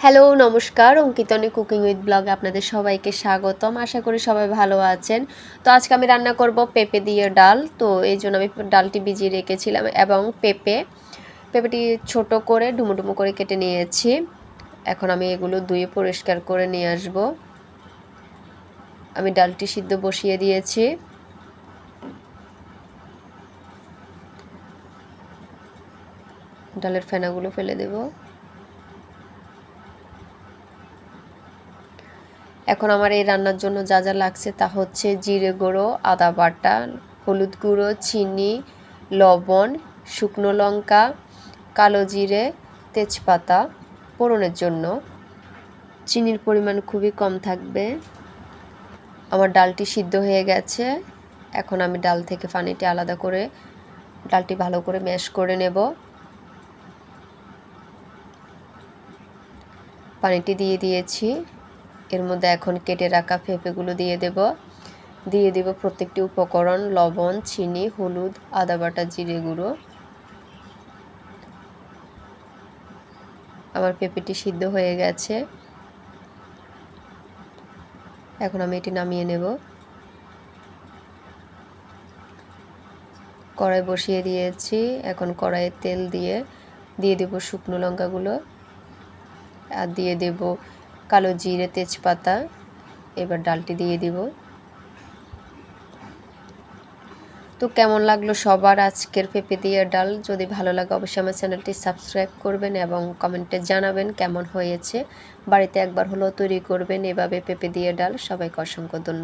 Hello, নমস্কার। অঙ্কিতনী cooking with ব্লগে আপনাদের সবাইকে স্বাগতম। আশা করি সবাই ভালো আছেন। তো আজকে আমি রান্না করব পেঁপে দিয়ে ডাল। তো এই জন্য আমি ডালটি ভিজিয়ে রেখেছিলাম এবং পেঁপেটি ছোট করে ডুমো ডুমো করে কেটে নিয়েছি। এখন আমি এগুলো ধুয়ে পরিষ্কার করে নিয়ে আসব। আমি ডালটি সিদ্ধ বসিয়ে দিয়েছি। ডালের ফেনাগুলো ফেলে দেব। এখন আমার এই রান্নার জন্য যা যা লাগছে তা হচ্ছে জিরে গুঁড়ো, আদা বাটা, হলুদ গুঁড়ো, চিনি, লবণ, শুকনো লঙ্কা, কালো জিরে, তেজপাতা ফোড়নের জন্য। চিনির পরিমাণ খুবই কম থাকবে। আমার ডালটি সিদ্ধ হয়ে গেছে। এখন আমি ডাল থেকে পানিটি আলাদা করে ডালটি ভালো করে ম্যাশ করে নেব। পানিটি দিয়ে দিয়েছি। এর মধ্যে এখন কেটে রাখা পেঁপেগুলো দিয়ে দেব প্রত্যেকটি উপকরণ, লবণ, চিনি, হলুদ, আদা বাটা, জিরে গুঁড়ো। আমার পেঁপেটি সিদ্ধ হয়ে গেছে। এখন আমি এটি নামিয়ে নেব। কড়াই বসিয়ে দিয়েছি। এখন কড়াইয়ে তেল দিয়ে দেব শুকনো লঙ্কাগুলো আর দিয়ে দেব কালো জিরে, তেজপাতা। এবার ডালটি দিয়ে দিব। তো কেমন লাগলো সবার আজকের পেঁপে দিয়ে ডাল? যদি ভালো লাগে অবশ্যই আমার চ্যানেলটি সাবস্ক্রাইব করবেন এবং কমেন্টে জানাবেন কেমন হয়েছে। বাড়িতে একবার হলেও তৈরি করবেন এভাবে পেঁপে দিয়ে ডাল। সবাইকে অসংখ্য ধন্যবাদ।